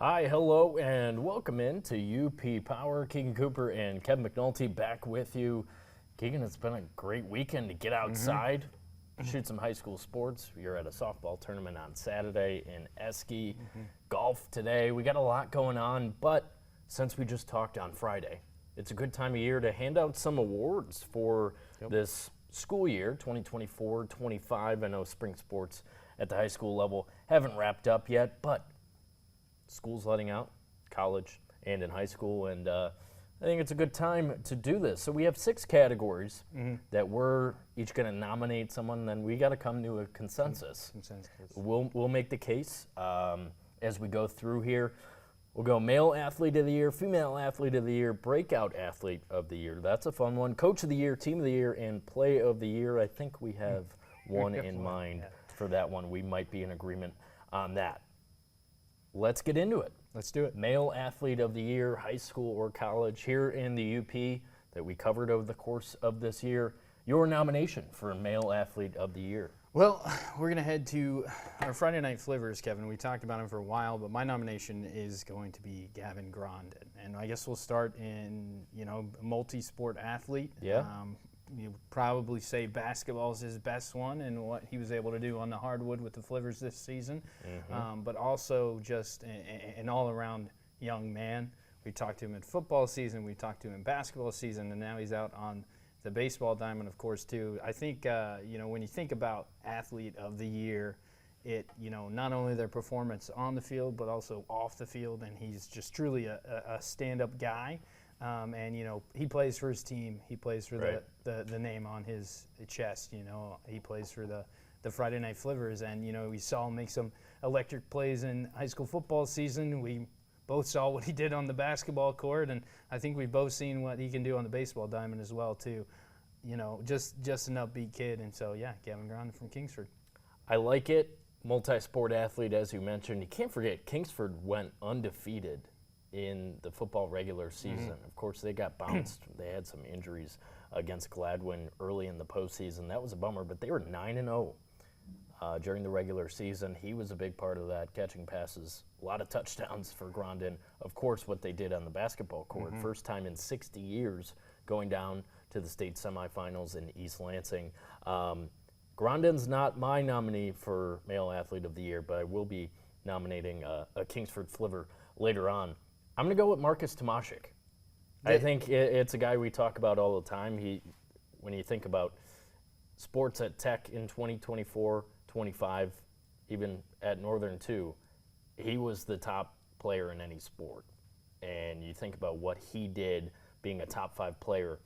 Hi, hello, and welcome in to UP Power. Keegan Cooper and Kevin McNulty back with you. Keegan, it's been a great weekend to get outside, shoot some high school sports. You're at a softball tournament on Saturday in Esky, golf today. We got a lot going on, but since we just talked on Friday, it's a good time of year to hand out some awards for this school year, 2024-25. I know spring sports at the high school level haven't wrapped up yet, but school's letting out, college and in high school, and I think it's a good time to do this. So we have 6 categories that we're each going to nominate someone, and then we got to come to a consensus. We'll make the case as we go through here. We'll go male athlete of the year, female athlete of the year, breakout athlete of the year. That's a fun one. Coach of the year, team of the year, and play of the year. I think we have one in mind for that one. We might be in agreement on that. Let's get into it. Let's do it. Male athlete of the year, high school or college, here in the UP that we covered over the course of this year. Your nomination for male athlete of the year. Well, we're going to head to our Friday Night Flivers, Kevin. We talked about him for a while, but my nomination is going to be Gavin Grondin. And I guess we'll start in, multi-sport athlete. Yeah. You probably say basketball is his best one and what he was able to do on the hardwood with the Flivers this season, but also just an all-around young man. We talked to him in football season, we talked to him in basketball season, and now he's out on the baseball diamond, of course, too. I think, when you think about athlete of the year, it, not only their performance on the field, but also off the field, and he's just truly a stand-up guy. And he plays for his team. He plays for the name on his chest. He plays for the Friday Night Flivers, and we saw him make some electric plays in high school football season. We both saw what he did on the basketball court, and I think we've both seen what he can do on the baseball diamond as well too. Just an upbeat kid, and so Gavin Grondin from Kingsford. I like it. Multi-sport athlete, as you mentioned. You can't forget Kingsford went undefeated in the football regular season. Of course, they got bounced. They had some injuries against Gladwin early in the postseason. That was a bummer, but they were 9-0 during the regular season. He was a big part of that, catching passes, a lot of touchdowns for Grondin. Of course, what they did on the basketball court, first time in 60 years going down to the state semifinals in East Lansing. Grondin's not my nominee for male athlete of the year, but I will be nominating a Kingsford Fliver later on. I'm going to go with Marcus Tomaszek. I think it's a guy we talk about all the time. When you think about sports at Tech in 2024, 25, even at Northern too, he was the top player in any sport. And you think about what he did being a top 5 player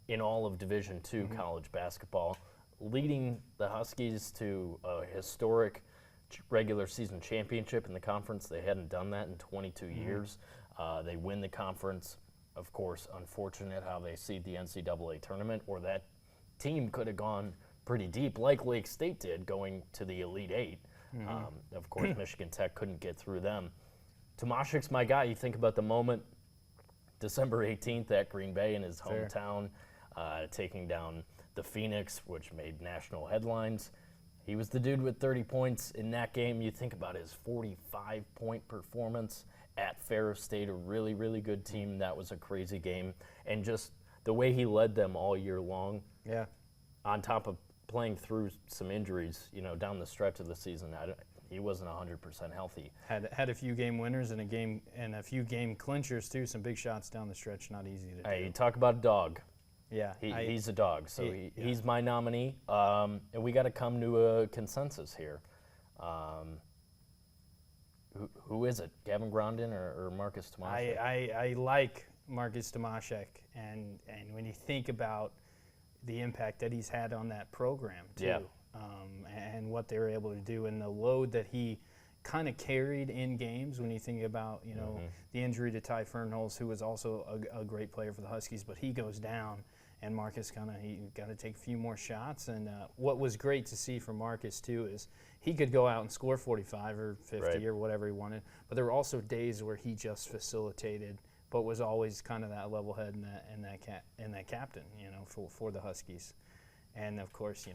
in all of Division II college basketball, leading the Huskies to a historic regular season championship in the conference. They hadn't done that in 22 years. They win the conference. Of course, unfortunate how they seed the NCAA tournament, or that team could have gone pretty deep, like Lake State did, going to the Elite 8. Of course, Michigan Tech couldn't get through them. Tomaszek's my guy. You think about the moment, December 18th at Green Bay in his hometown, taking down the Phoenix, which made national headlines. He was the dude with 30 points in that game. You think about his 45-point performance at Ferris State, a really, really good team. That was a crazy game. And just the way he led them all year long, on top of playing through some injuries, down the stretch of the season, he wasn't 100% healthy. Had a few game winners and a few game clinchers too. Some big shots down the stretch, not easy to do. Hey, you talk about a dog. Yeah, he's a dog, so he's my nominee, and we got to come to a consensus here. Who is it, Gavin Grondin or Marcus Tomaszek? I like Marcus Tomaszek, and when you think about the impact that he's had on that program too, and what they were able to do, and the load that he kind of carried in games. When you think about the injury to Ty Fernholz, who was also a great player for the Huskies, but he goes down. And Marcus he got to take a few more shots. And what was great to see from Marcus, too, is he could go out and score 45 or 50 or whatever he wanted. But there were also days where he just facilitated, but was always kind of that level head and that captain, for the Huskies. And, of course,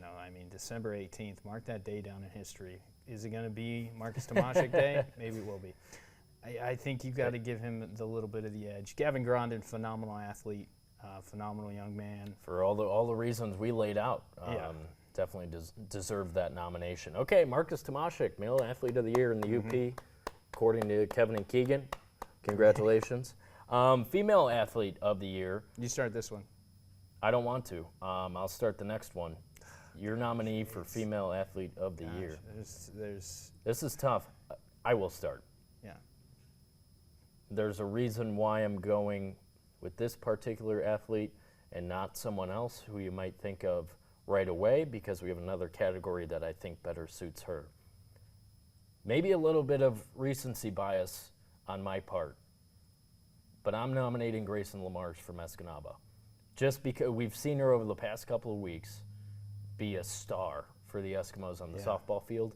December 18th, mark that day down in history. Is it going to be Marcus Tomaszek Day? Maybe it will be. I think you got to give him the little bit of the edge. Gavin Grondin, phenomenal athlete, phenomenal young man. For all the reasons we laid out, definitely deserved that nomination. Okay, Marcus Tomashik, Male Athlete of the Year in the UP, according to Kevin and Keegan. Congratulations. Female Athlete of the Year. You start this one. I don't want to. I'll start the next one. Your nominee for Female Athlete of the Year. This is tough. I will start. Yeah. There's a reason why I'm going with this particular athlete and not someone else who you might think of right away, because we have another category that I think better suits her. Maybe a little bit of recency bias on my part, but I'm nominating Grayson LaMarche from Escanaba, just because we've seen her over the past couple of weeks be a star for the Eskimos on the softball field.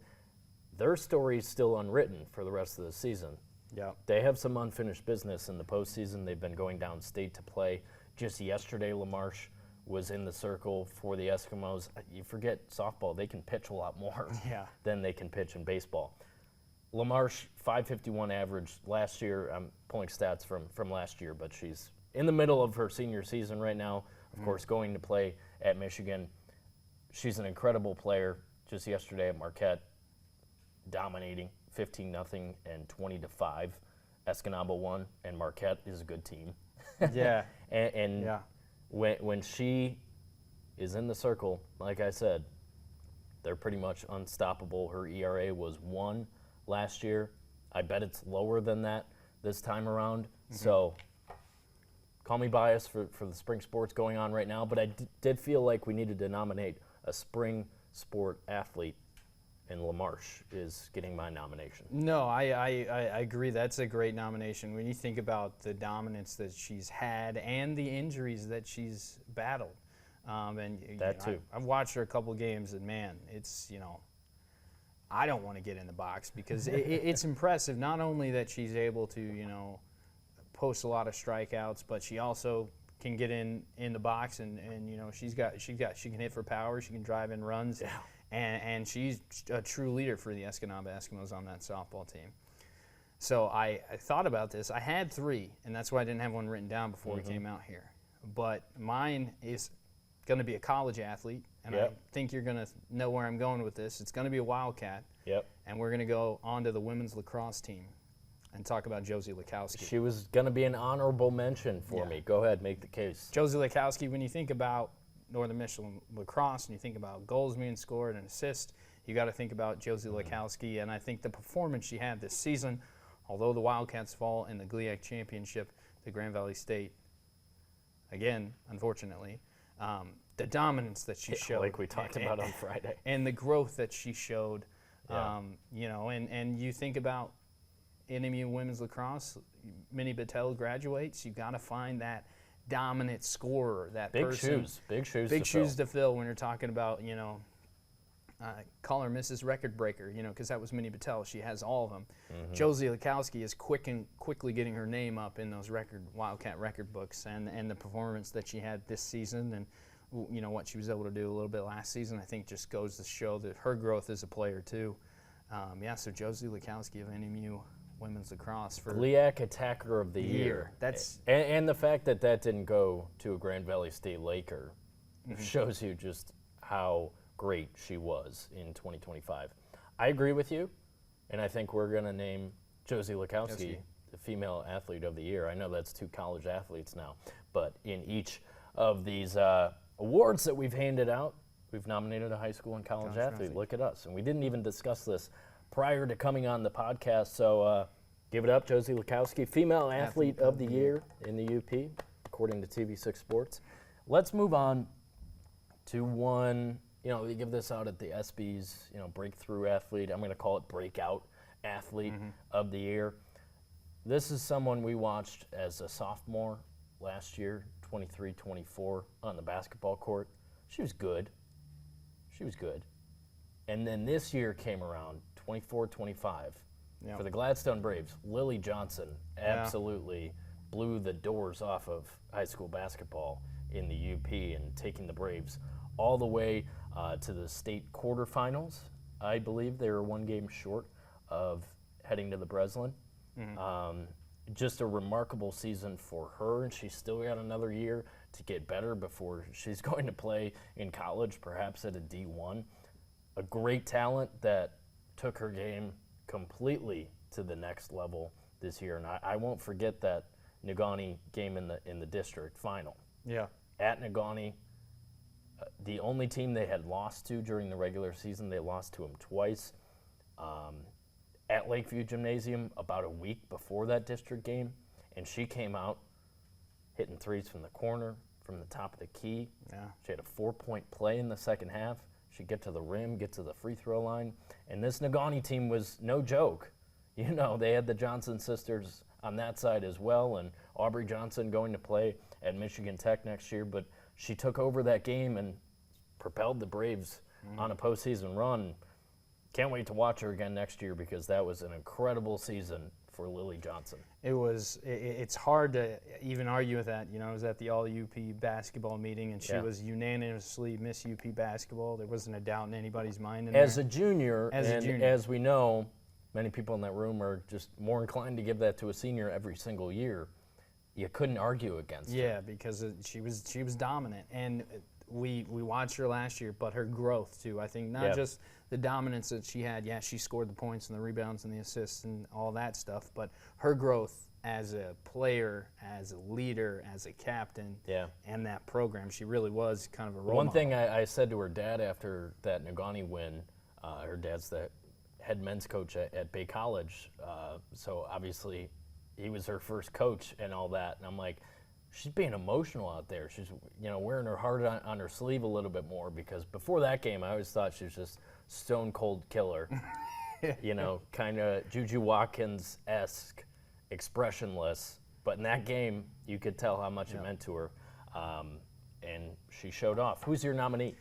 Their story is still unwritten for the rest of the season. Yeah. They have some unfinished business in the postseason. They've been going downstate to play. Just yesterday, LaMarche was in the circle for the Eskimos. You forget softball, they can pitch a lot more than they can pitch in baseball. LaMarche, 551 average last year. I'm pulling stats from last year, but she's in the middle of her senior season right now, of course, going to play at Michigan. She's an incredible player. Just yesterday at Marquette, dominating 15-0 and 20-5. Escanaba won, and Marquette is a good team. Yeah. and when she is in the circle, like I said, they're pretty much unstoppable. Her ERA was 1 last year. I bet it's lower than that this time around. Mm-hmm. So call me biased for the spring sports going on right now, but I did feel like we needed to nominate a spring sport athlete, and LaMarche is getting my nomination. No, I agree. That's a great nomination. When you think about the dominance that she's had and the injuries that she's battled. Too. I've watched her a couple games, and man, it's, I don't want to get in the box because it's impressive. Not only that she's able to, post a lot of strikeouts, but she also can get in the box and she can hit for power. She can drive in runs. Yeah. And she's a true leader for the Escanaba Eskimos on that softball team. So I thought about this. I had 3, and that's why I didn't have one written down before we came out here. But mine is going to be a college athlete, and I think you're going to know where I'm going with this. It's going to be a Wildcat. Yep. And we're going to go on to the women's lacrosse team and talk about Josie Lakowski. She was going to be an honorable mention for me. Go ahead, make the case. Josie Lakowski, when you think about Northern Michigan lacrosse and you think about goals being scored and assists, you got to think about Josie Lakowski. And I think the performance she had this season, although the Wildcats fall in the GLIAC championship to Grand Valley State, again, unfortunately, the dominance that she showed. Like we talked about on Friday. And the growth that she showed, and you think about NMU women's lacrosse, Minnie Battelle graduates, you got to find that dominant scorer, that big person. Big shoes to fill when you're talking about, call her Mrs. Record Breaker, because that was Minnie Battelle. She has all of them. Mm-hmm. Josie Lakowski is quickly getting her name up in those Wildcat record books, and the performance that she had this season, and what she was able to do a little bit last season, I think just goes to show that her growth as a player too. So Josie Lakowski of NMU women's lacrosse for GLIAC Attacker of the Year. That's and the fact that didn't go to a Grand Valley State Laker shows you just how great she was in 2025. I agree with you, and I think we're going to name Josie Lakowski the Female Athlete of the Year. I know that's 2 college athletes now, but in each of these awards that we've handed out, we've nominated a high school and college athlete. Look at us. And we didn't even discuss this prior to coming on the podcast, so give it up, Josie Lakowski, Female Athlete of the Year in the UP, according to TV6 Sports. Let's move on to one, we give this out at the ESPYs, Breakthrough Athlete. I'm going to call it Breakout Athlete of the Year. This is someone we watched as a sophomore last year, 23-24, on the basketball court. She was good. And then this year came around, 24-25, for the Gladstone Braves. Lily Johnson absolutely blew the doors off of high school basketball in the UP and taking the Braves all the way to the state quarterfinals. I believe they were 1 game short of heading to the Breslin. Just a remarkable season for her, and she's still got another year to get better before she's going to play in college, perhaps at a D1. A great talent that took her game completely to the next level this year, and I won't forget that Negaunee game in the district final. Yeah. At Negaunee, the only team they had lost to during the regular season, they lost to them twice. At Lakeview Gymnasium about a week before that district game, and she came out hitting threes from the corner, from the top of the key. Yeah. She had a 4-point play in the second half. She'd get to the rim, get to the free throw line, and this Negaunee team was no joke. You know, they had the Johnson sisters on that side as well, and Aubrey Johnson going to play at Michigan Tech next year, but she took over that game and propelled the Braves on a postseason run. Can't wait to watch her again next year because that was an incredible season for Lily Johnson. It's hard to even argue with that. You know, I was at the All-UP basketball meeting, and she was unanimously Miss UP basketball. There wasn't a doubt in anybody's mind. As a junior, as we know, many people in that room are just more inclined to give that to a senior every single year. You couldn't argue against her. Yeah, because she was dominant, and we watched her last year, but her growth too. I think not just the dominance that she had. Yeah, she scored the points and the rebounds and the assists and all that stuff, but her growth as a player, as a leader, as a captain, and that program, she really was kind of a role One model. thing I said to her dad after that Negaunee win, her dad's the head men's coach at Bay College, so obviously he was her first coach and all that, and I'm like, she's being emotional out there. She's, you know, wearing her heart on her sleeve a little bit more, because before that game, I always thought she was just stone cold killer. You know, kind of Juju Watkins-esque, expressionless. But in that game, you could tell how much it meant to her, and she showed off. Who's your nominee?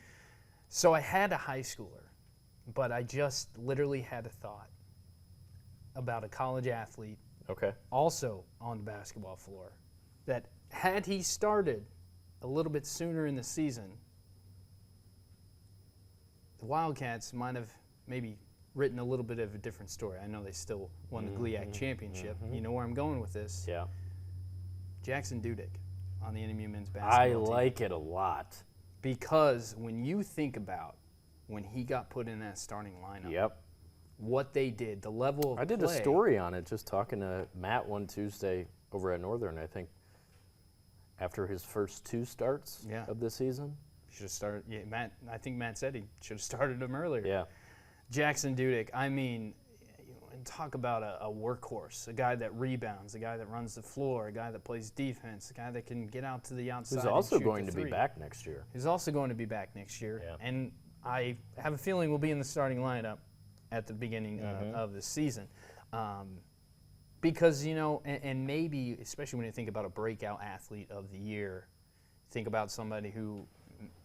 So I had a high schooler, but I just literally had a thought about a college athlete, also on the basketball floor, that had he started a little bit sooner in the season, the Wildcats might have maybe written a little bit of a different story. I know they still won the GLIAC championship. You know where I'm going with this. Yeah. Jackson Dudek on the NMU men's basketball team. I like it a lot. Because when you think about when he got put in that starting lineup, what they did, the level of I did play, a story on it, just talking to Matt one Tuesday over at Northern, I think, after his first 2 starts of the season. Should have started. Yeah, Matt. I think Matt said he should have started him earlier. Yeah. Jackson Dudek. I mean, and talk about a workhorse, a guy that rebounds, a guy that runs the floor, a guy that plays defense, a guy that can get out to the outside. Who's also and shoot going the to be three. back next year. He's also going to be back next year, and I have a feeling we'll be in the starting lineup at the beginning of the season. Because, you know, and maybe, especially when you think about a breakout athlete of the year, think about somebody who,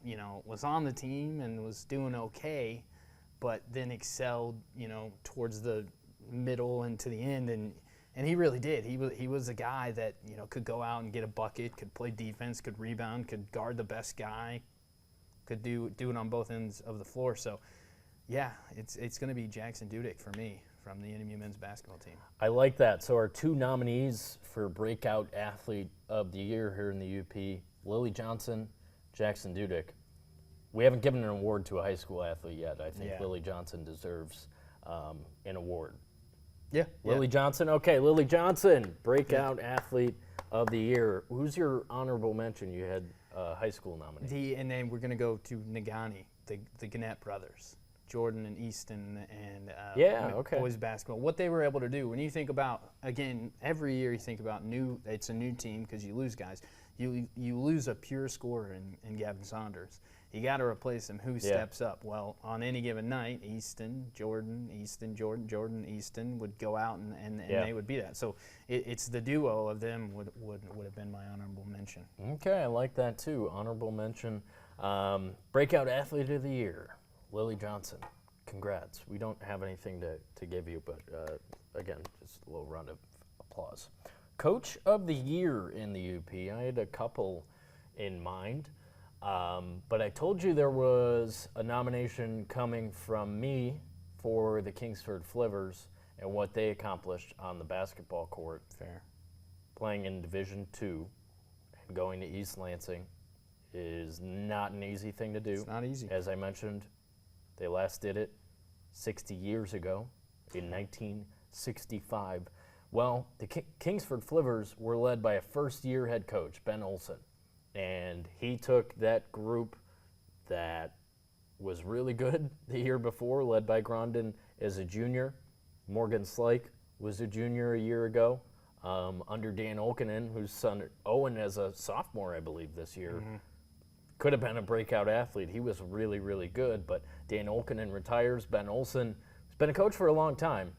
you know, was on the team and was doing okay, but then excelled, you know, towards the middle and to the end, and he really did. He was a guy that, you know, could go out and get a bucket, could play defense, could rebound, could guard the best guy, could do it on both ends of the floor. So, yeah, it's going to be Jackson Dudek for me from the NMU men's basketball team. I like that. So our 2 nominees for Breakout Athlete of the Year here in the UP, Lily Johnson, Jackson Dudek. We haven't given an award to a high school athlete yet. I think Lily Johnson deserves an award. Yeah. Lily Johnson. Okay, Lily Johnson, Breakout Athlete of the Year. Who's your honorable mention? You had high school nominee. And then we're going to go to Negaunee, the Gannett brothers. Jordan and Easton and boys basketball, what they were able to do. When you think about, again, every year you think about it's a new team because you lose guys. You lose a pure scorer in Gavin Saunders. You got to replace him. Who steps up? Well, on any given night, Easton, Jordan, Easton would go out and they would be that. So it's the duo of them would have been my honorable mention. Okay, I like that too. Honorable mention. Breakout Athlete of the Year. Lily Johnson, congrats. We don't have anything to give you, but again, just a little round of applause. Coach of the Year in the UP, I had a couple in mind, but I told you there was a nomination coming from me for the Kingsford Flivers, and what they accomplished on the basketball court, Fair. playing in Division II and going to East Lansing is not an easy thing to do. It's not easy. As I mentioned, they last did it 60 years ago in 1965. Well, the Kingsford Flivers were led by a first-year head coach, Ben Olson, and he took that group that was really good the year before, led by Grondin as a junior. Morgan Slike was a junior a year ago, under Dan Olkinen, whose son Owen as a sophomore, I believe, this year. Could have been a breakout athlete. He was really, really good, but Dan Olkinen retires. Ben Olson has been a coach for a long time,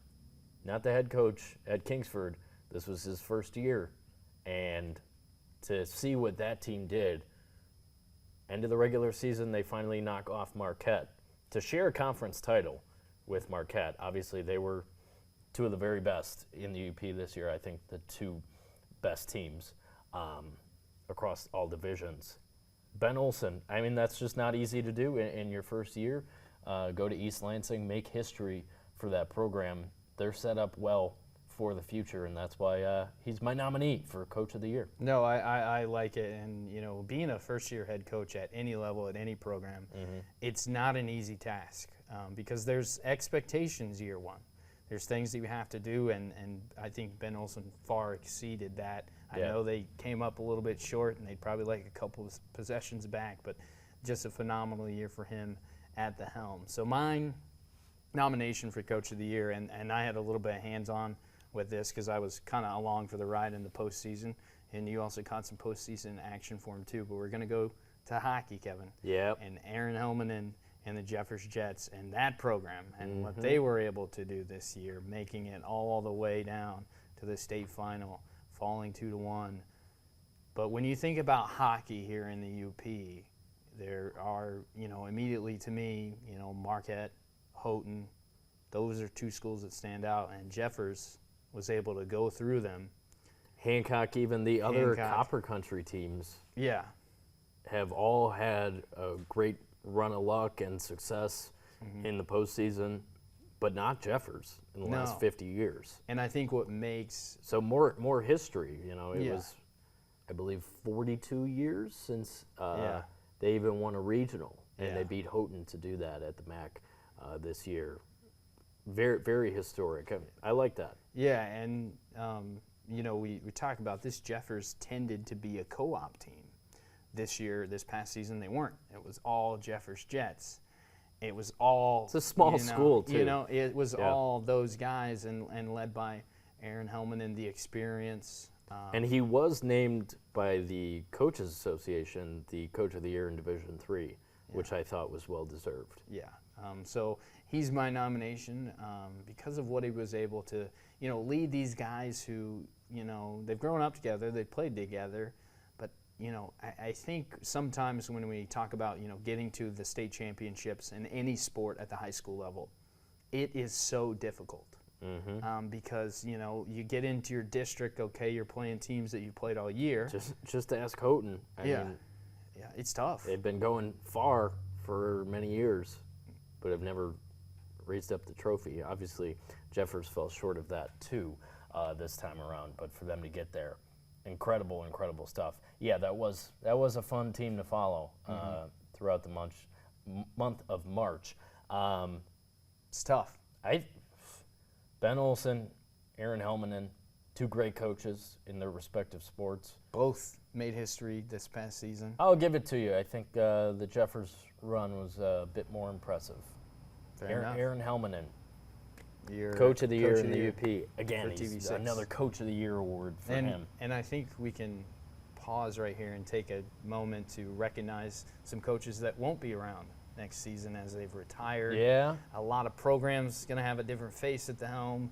not the head coach at Kingsford. This was his first year, and to see what that team did, end of the regular season, they finally knock off Marquette to share a conference title with Marquette. Obviously, they were two of the very best in the UP this year. I think the two best teams across all divisions. Ben Olson, I mean, that's just not easy to do in your first year. Go to East Lansing, make history for that program. They're set up well for the future, and that's why he's my nominee for Coach of the Year. No, I like it. And, you know, being a first-year head coach at any level, at any program, it's not an easy task because there's expectations year one. There's things that you have to do, and I think Ben Olson far exceeded that. I know they came up a little bit short, and they'd probably like a couple of possessions back, but just a phenomenal year for him at the helm. So mine nomination for Coach of the Year, and I had a little bit of hands-on with this because I was kind of along for the ride in the postseason, and you also caught some postseason action for him too. But we're going to go to hockey, Kevin. Yep. And Aaron Helmanen and the Jeffers Jets and that program and what they were able to do this year, making it all the way down to the state final, falling 2-1. But when you think about hockey here in the UP, there are, you know, immediately to me, you know, Marquette, Houghton, those are two schools that stand out, and Jeffers was able to go through them. Hancock, even the other Copper Country teams have all had a great run of luck and success in the postseason, but not Jeffers in the last 50 years. And I think what makes... So more history, you know. It was, I believe, 42 years since they even won a regional, and they beat Houghton to do that at the MAC this year. Very, very historic. I like that. Yeah, and, you know, we talk about this. Jeffers tended to be a co-op team. This past season, they weren't. It was all Jeffers Jets. It was all... It's a small school, too. You know, it was all those guys and led by Aaron Helmanen, the experience. And he was named by the Coaches Association the Coach of the Year in Division III, which I thought was well-deserved. Yeah. So he's my nomination because of what he was able to, you know, lead these guys who, you know, they've grown up together, they've played together, but, you know, I think sometimes when we talk about, you know, getting to the state championships in any sport at the high school level, it is so difficult because, you know, you get into your district, okay, you're playing teams that you played all year. Just ask Houghton. I mean, it's tough. They've been going far for many years, but have never raised up the trophy. Obviously, Jeffers fell short of that too this time around, but for them to get there, incredible stuff. Yeah, that was a fun team to follow throughout the month of March. It's tough. Ben Olson, Aaron Helmanen, two great coaches in their respective sports. Both made history this past season. I'll give it to you. I think the Jeffers run was a bit more impressive. Aaron Helmanen, Coach of the Year in the UP. Again, he's TV6. Another Coach of the Year award for him. And I think we can pause right here and take a moment to recognize some coaches that won't be around next season as they've retired. Yeah. A lot of programs going to have a different face at the helm.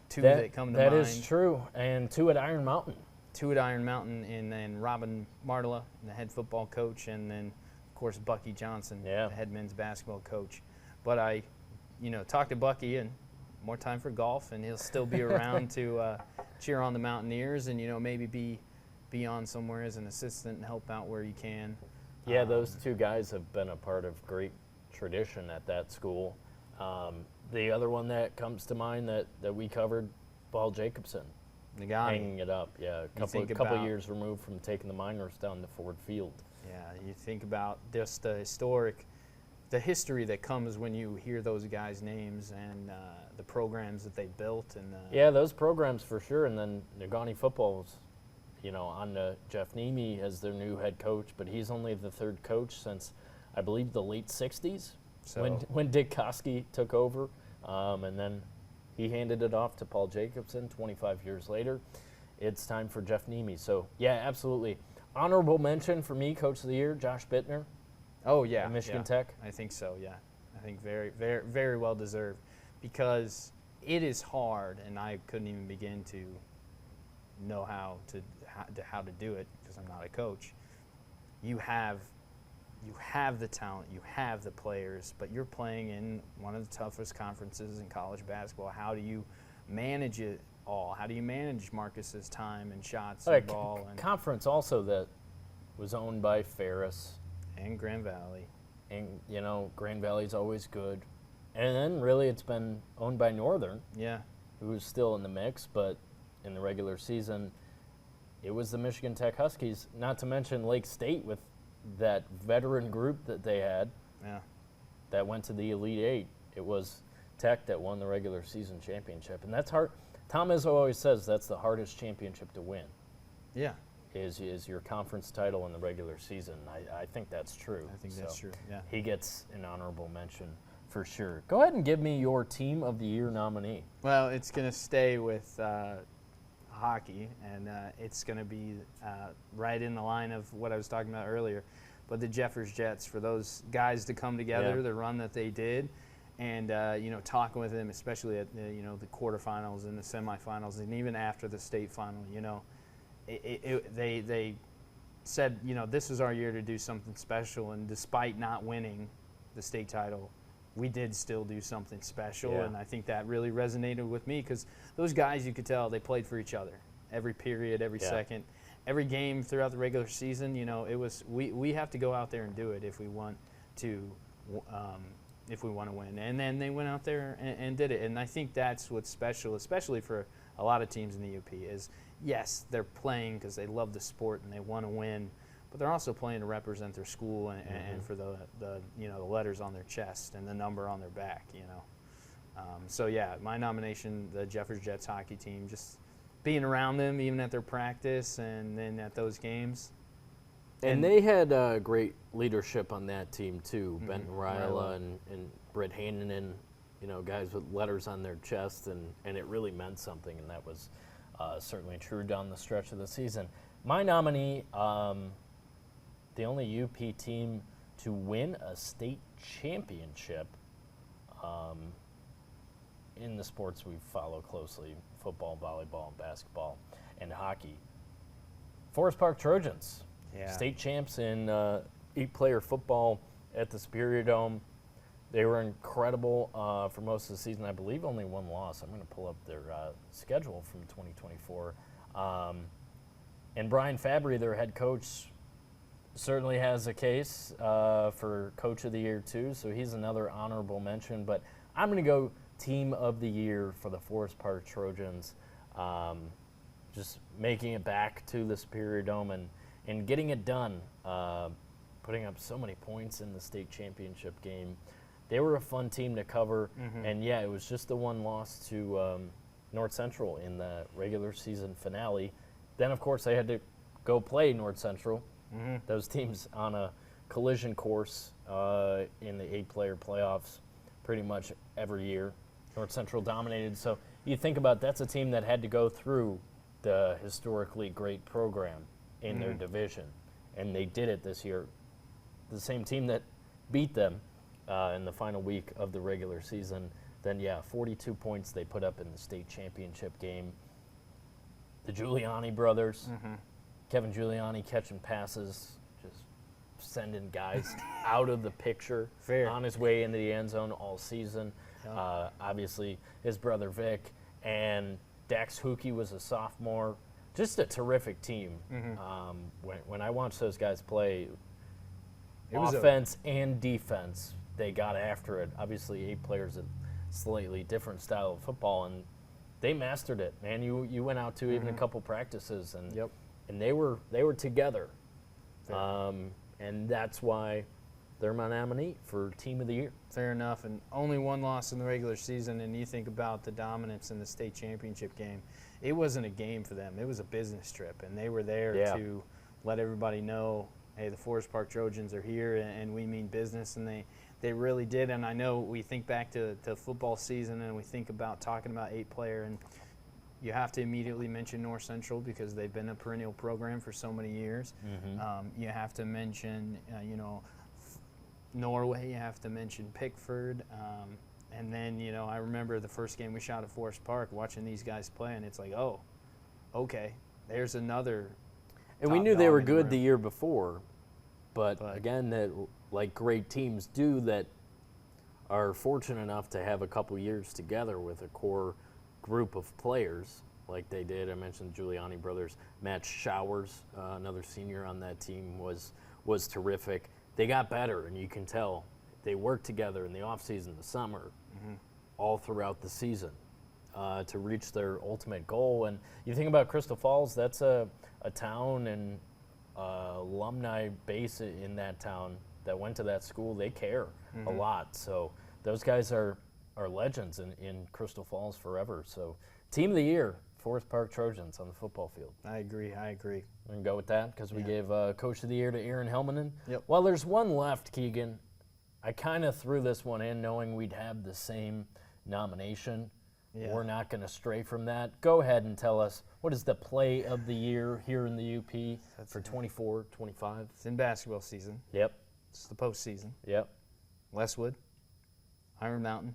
Two that come to mind. That is true. And two at Iron Mountain. Two at Iron Mountain, and then Robin Martela, the head football coach, and then, of course, Bucky Johnson, the head men's basketball coach. But I, you know, talked to Bucky, and more time for golf, and he'll still be around to cheer on the Mountaineers and, you know, maybe be on somewhere as an assistant and help out where you can. Yeah, those two guys have been a part of great tradition at that school. the other one that comes to mind that we covered, Paul Jacobson. Hanging it up, yeah. A couple years removed from taking the minors down to Ford Field. Yeah, you think about just the history that comes when you hear those guys' names and the programs that they built. And yeah, those programs for sure. And then Negaunee football's, on to Jeff Nemi as their new head coach, but he's only the third coach since, I believe, the late 60s when Dick Koski took over. And then he handed it off to Paul Jacobson 25 years later. It's time for Jeff Nemi. So, yeah, absolutely. Honorable mention for me, Coach of the Year, Josh Bittner. Oh, yeah. At Michigan Tech. I think so, yeah. I think very, very, very well deserved, because it is hard, and I couldn't even begin to know how to do it because I'm not a coach. You have the talent, you have the players, but you're playing in one of the toughest conferences in college basketball. How do you manage it all? How do you manage Marcus's time and shots and ball? And conference also that was owned by Ferris. And Grand Valley. And, Grand Valley's always good. And then really it's been owned by Northern. Yeah. Who's still in the mix, but in the regular season, it was the Michigan Tech Huskies, not to mention Lake State with that veteran group that they had. Yeah. That went to the Elite Eight. It was Tech that won the regular season championship. And that's hard. Tom Izzo always says that's the hardest championship to win. Yeah. Is your conference title in the regular season. I think that's true. I think that's true, yeah. He gets an honorable mention for sure. Go ahead and give me your Team of the Year nominee. Well, it's going to stay with hockey, and it's going to be right in the line of what I was talking about earlier. But the Jeffers Jets, for those guys to come together, the run that they did, and talking with them, especially at the quarterfinals and the semifinals, and even after the state final, they said, this is our year to do something special, and despite not winning the state title, we did still do something special, and I think that really resonated with me, because those guys, you could tell, they played for each other every period, every second, every game throughout the regular season. It was we have to go out there and do it if we want to win, and then they went out there and did it, and I think that's what's special, especially for a lot of teams in the UP, is yes, they're playing because they love the sport and they want to win, but they're also playing to represent their school and for the letters on their chest and the number on their back. So yeah, my nomination, the Jeffers Jets hockey team, just being around them even at their practice and then at those games. And they had great leadership on that team too. Benton Ryla and Britt Haninen, guys with letters on their chest, and it really meant something, and that was certainly true down the stretch of the season. My nominee, the only UP team to win a state championship in the sports we follow closely, football, volleyball, basketball, and hockey. Forest Park Trojans, state champs in 8-player football at the Superior Dome. They were incredible for most of the season. I believe only one loss. I'm going to pull up their schedule from 2024. And Brian Fabry, their head coach, certainly has a case for Coach of the Year too, so he's another honorable mention. But I'm going to go Team of the Year for the Forest Park Trojans, just making it back to the Superior Dome and getting it done, putting up so many points in the state championship game. They were a fun team to cover, and it was just the one loss to North Central in the regular season finale. Then, of course, they had to go play North Central. Those teams on a collision course in the 8-player playoffs pretty much every year. North Central dominated. So you think about that's a team that had to go through the historically great program in their division, and they did it this year. The same team that beat them in the final week of the regular season, then 42 points they put up in the state championship game. The Giuliani brothers, Kevin Giuliani catching passes, just sending guys out of the picture on his way into the end zone all season. Obviously, his brother Vic, and Dax Hookey was a sophomore. Just a terrific team. When I watched those guys play, offense and defense, they got after it. Obviously, 8 players at slightly different style of football, and they mastered it, man. You went out to even a couple practices, and and they were together, and that's why they're my nominee for Team of the Year. Fair enough, and only one loss in the regular season, and you think about the dominance in the state championship game. It wasn't a game for them. It was a business trip, and they were there to let everybody know, hey, the Forest Park Trojans are here, and we mean business, and they really did. And I know we think back to football season, and we think about talking about 8-player, and you have to immediately mention North Central because they've been a perennial program for so many years. You have to mention, Norway. You have to mention Pickford. And then, I remember the first game we shot at Forest Park, watching these guys play, and it's like, oh, okay, there's another. And we knew they were good the year before, but again, that like great teams do that are fortunate enough to have a couple years together with a core group of players like they did. I mentioned the Giuliani brothers. Matt Showers, another senior on that team, was terrific. They got better, and you can tell. They worked together in the offseason, the summer, all throughout the season to reach their ultimate goal. And you think about Crystal Falls, that's a town and alumni base in that town that went to that school. They care a lot. So those guys are legends in Crystal Falls forever. So Team of the Year, Forest Park Trojans on the football field. I agree. We can go with that because we gave Coach of the Year to Aaron Helmanen. Yep. Well, there's one left, Keegan. I kind of threw this one in knowing we'd have the same nomination. Yeah. We're not going to stray from that. Go ahead and tell us, what is the play of the year here in the UP for 24-25? It's in basketball season. Yep. It's the postseason. Yep. Westwood, Iron Mountain,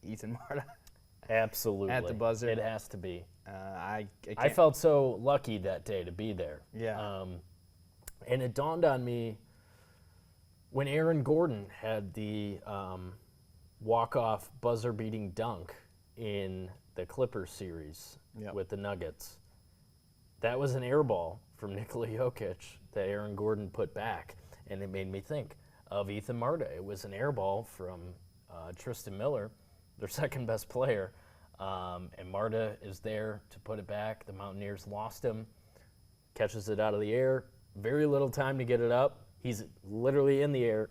Ethan Marta. Absolutely. At the buzzer. It has to be. I felt so lucky that day to be there. Yeah. And it dawned on me when Aaron Gordon had the walk-off buzzer-beating dunk in the Clippers series with the Nuggets. That was an air ball from Nikola Jokic that Aaron Gordon put back, and it made me think of Ethan Marta. It was an air ball from Tristan Miller, their second-best player, and Marta is there to put it back. The Mountaineers lost him, catches it out of the air, very little time to get it up. He's literally in the air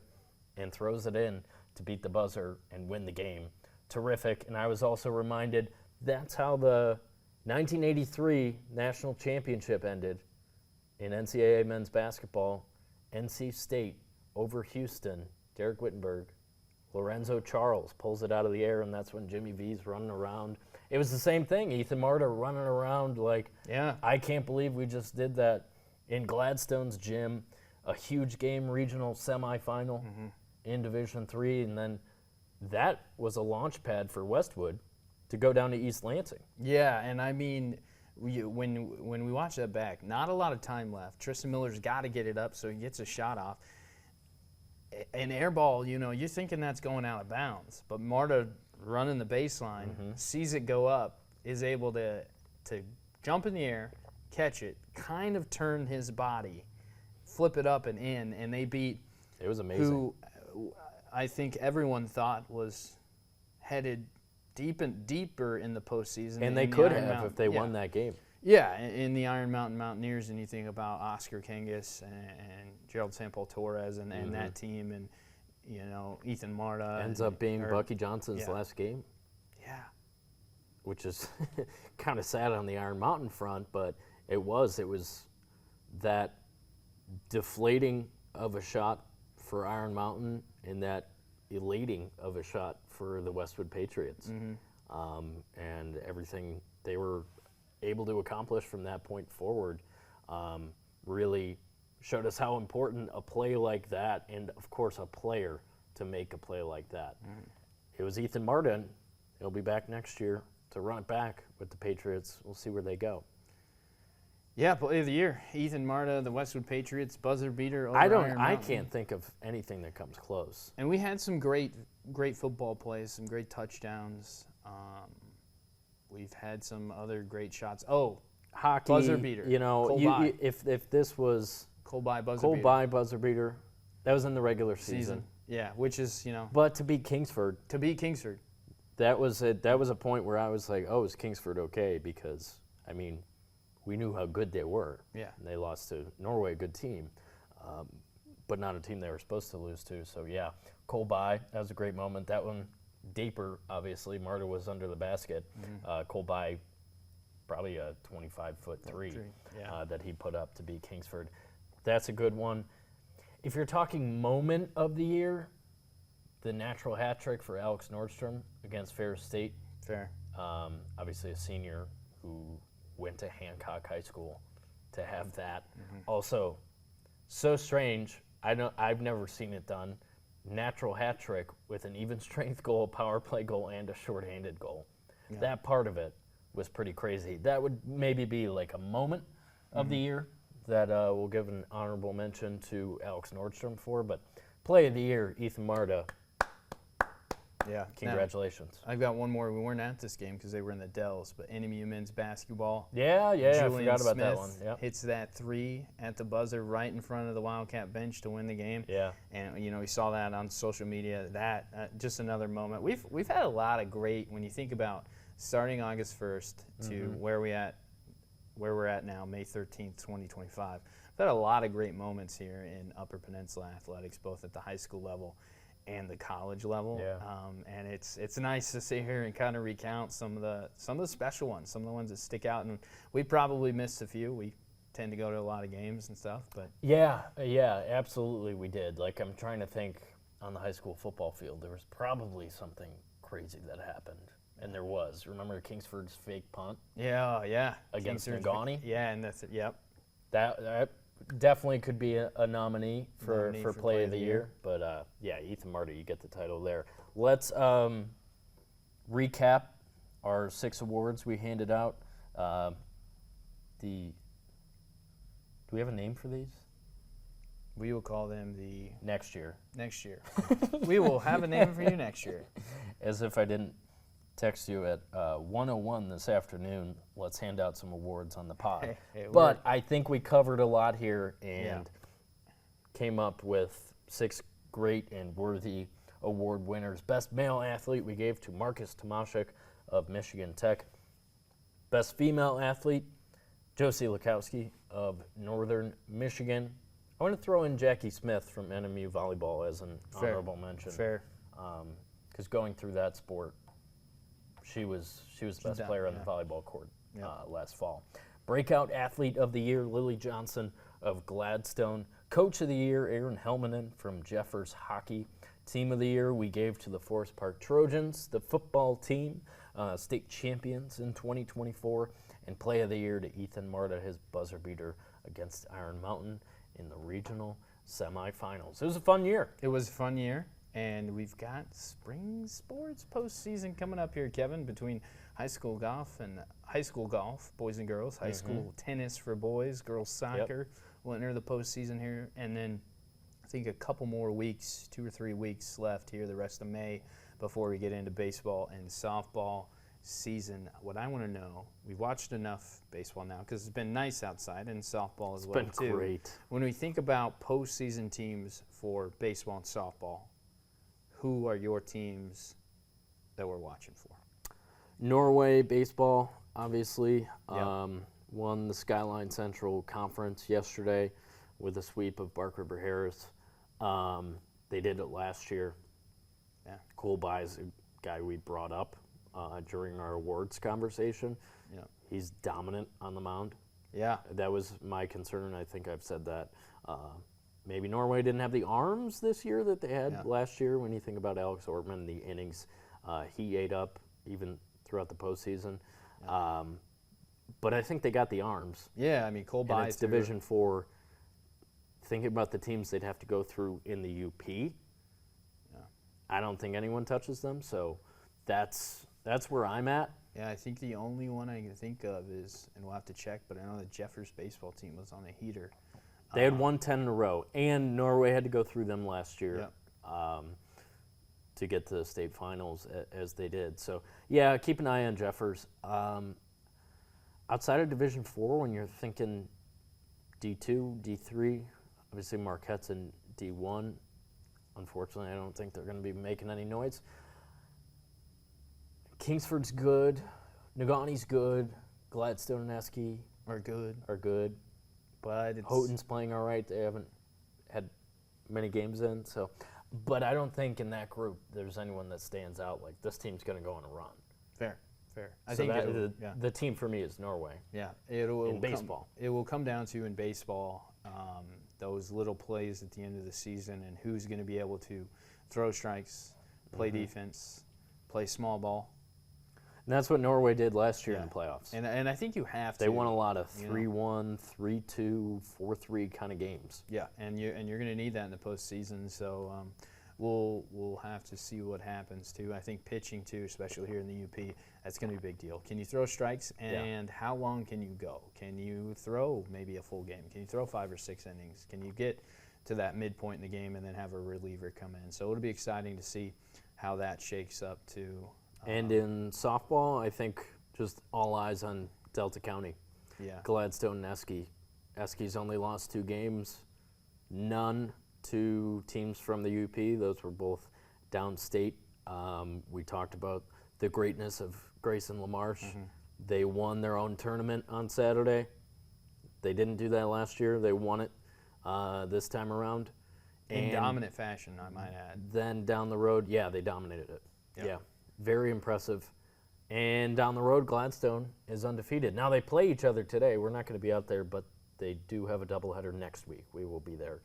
and throws it in to beat the buzzer and win the game. Terrific. And I was also reminded that's how the 1983 national championship ended in NCAA men's basketball. NC State over Houston. Derek Wittenberg. Lorenzo Charles pulls it out of the air, and that's when Jimmy V's running around. It was the same thing. Ethan Marta running around like, I can't believe we just did that in Gladstone's gym. A huge game, regional semifinal in Division III, and then that was a launch pad for Westwood to go down to East Lansing. Yeah, and I mean, when we watch that back, not a lot of time left. Tristan Miller's got to get it up so he gets a shot off. An air ball, you're thinking that's going out of bounds, but Marta running the baseline, sees it go up, is able to jump in the air, catch it, kind of turn his body, flip it up and in, and they beat. It was amazing. Who I think everyone thought was headed deeper in the postseason. And they could have if they won that game. Yeah, in the Iron Mountain Mountaineers, and you think about Oscar Kangas and Gerald Sample Torres and that team, and Ethan Marta ends up being Bucky Johnson's last game. Yeah, which is kind of sad on the Iron Mountain front, but it was that deflating of a shot for Iron Mountain and that elating of a shot for the Westwood Patriots, and everything they were able to accomplish from that point forward really showed us how important a play like that, and of course a player to make a play like that. It was Ethan Martin. He'll be back next year to run it back with the Patriots. We'll see where they go. Yeah, play of the year. Ethan Marta, the Westwood Patriots, buzzer beater over Iron I Mountain. can't think of anything that comes close. And we had some great football plays, some great touchdowns. We've had some other great shots. Oh, hockey, buzzer beater. If this was Colby buzzer beater, that was in the regular season. Yeah, which is But to beat Kingsford, that was a point where I was like, oh, is Kingsford okay? Because, I mean, we knew how good they were. Yeah. And they lost to Norway, a good team, but not a team they were supposed to lose to. So, yeah, Cole By, that was a great moment. That one, deeper, obviously. Marta was under the basket. Cole By, probably a 25-foot three that he put up to beat Kingsford. That's a good one. If you're talking moment of the year, the natural hat trick for Alex Nordstrom against Ferris State. Fair. Obviously a senior who went to Hancock High School to have that. Also, so strange. I've never seen it done. Natural hat trick with an even strength goal, power play goal, and a shorthanded goal. Yeah. That part of it was pretty crazy. That would maybe be like a moment of the year that we'll give an honorable mention to Alex Nordstrom for. But play of the year, Ethan Marta. Yeah. Congratulations. Now, I've got one more. We weren't at this game because they were in the Dells, but NMU men's basketball. Yeah, Julian I forgot about Smith that one. Yep. hits that three at the buzzer right in front of the Wildcat bench to win the game. Yeah. And, we saw that on social media. That just another moment. We've had a lot of great, when you think about starting August 1st to where we're at now, May 13th, 2025. We've had a lot of great moments here in Upper Peninsula athletics, both at the high school level and the college level. Yeah. And it's nice to sit here and kind of recount some of the special ones, some of the ones that stick out. And we probably missed a few. We tend to go to a lot of games and stuff, but yeah, absolutely we did. Like, I'm trying to think on the high school football field, there was probably something crazy that happened. And there was. Remember Kingsford's fake punt? Yeah. Against Ngani? Yeah, and that's it. Yep. That definitely could be a nominee for play of the year. But, Ethan Marta, you get the title there. Let's recap our 6 awards we handed out. Do we have a name for these? We will call them the... Next year. Next year. We will have a name for you next year. As if I didn't text you at 1:01 this afternoon, let's hand out some awards on the pod. But I think we covered a lot here and came up with 6 great and worthy award winners. Best male athlete we gave to Marcus Tomaszek of Michigan Tech. Best female athlete, Josie Lukowski of Northern Michigan. I want to throw in Jackie Smith from NMU Volleyball as an honorable mention. Fair. Because going through that sport, she was the best player on the volleyball court last fall. Breakout Athlete of the Year, Lily Johnson of Gladstone. Coach of the Year, Aaron Helmanen from Jeffers Hockey. Team of the Year we gave to the Forest Park Trojans, the football team, state champions in 2024. And Play of the Year to Ethan Marta, his buzzer beater against Iron Mountain in the regional semifinals. It was a fun year. It was a fun year. And we've got spring sports postseason coming up here, Kevin, between high school golf, boys and girls, high school tennis for boys, girls soccer will enter the postseason here. And then I think a couple more weeks, 2 or 3 weeks left here the rest of May before we get into baseball and softball season. What I want to know, we've watched enough baseball now because it's been nice outside, and softball as well, too. It's been great. When we think about postseason teams for baseball and softball, who are your teams that we're watching for? Norway baseball, obviously, won the Skyline Central Conference yesterday with a sweep of Bark River Harris. They did it last year. Yeah. Cole By's a guy we brought up during our awards conversation. Yeah. He's dominant on the mound. Yeah. That was my concern. I think I've said that. Maybe Norway didn't have the arms this year that they had last year. When you think about Alex Ortman, the innings he ate up even throughout the postseason. Yeah. But I think they got the arms. Yeah, I mean, Cole By. It's Division IV. Thinking about the teams they'd have to go through in the UP, I don't think anyone touches them. So that's where I'm at. Yeah, I think the only one I can think of is, and we'll have to check, but I know the Jeffers baseball team was on a heater. They had won 10 in a row, and Norway had to go through them last year to get to the state finals as they did. So, yeah, keep an eye on Jeffers. Outside of Division IV, when you're thinking D2, D3, obviously Marquette's in D1. Unfortunately, I don't think they're going to be making any noise. Kingsford's good. Negaunte's good. Gladstone and Eske Are good. are good. But it's Houghton's playing all right. They haven't had many games in, so. But I don't think in that group there's anyone that stands out like this team's going to go on a run. fair. I So think the team for me is Norway. In baseball. It will come down to in baseball those little plays at the end of the season and who's going to be able to throw strikes, play defense, play small ball. And that's what Norway did last year in the playoffs. And I think you have to. They won a lot of 3-1, 3-2, 4-3 kind of games. Yeah, and you're going to need that in the postseason. So we'll have to see what happens too. I think pitching too, especially here in the UP, that's going to be a big deal. Can you throw strikes, and how long can you go? Can you throw maybe a full game? Can you throw 5 or 6 innings? Can you get to that midpoint in the game and then have a reliever come in? So it'll be exciting to see how that shakes up too. And in softball, I think just all eyes on Delta County. Yeah. Gladstone and Eske. Eske's only lost 2 games, none to teams from the UP. Those were both downstate. We talked about the greatness of Grayson LaMarche. They won their own tournament on Saturday. They didn't do that last year. They won it this time around. In dominant fashion, I might add. Then down the road, they dominated it. Yep. Yeah, very impressive. And down the road, Gladstone is undefeated. Now they play each other today. We're not going to be out there, but they do have a doubleheader next week. We will be there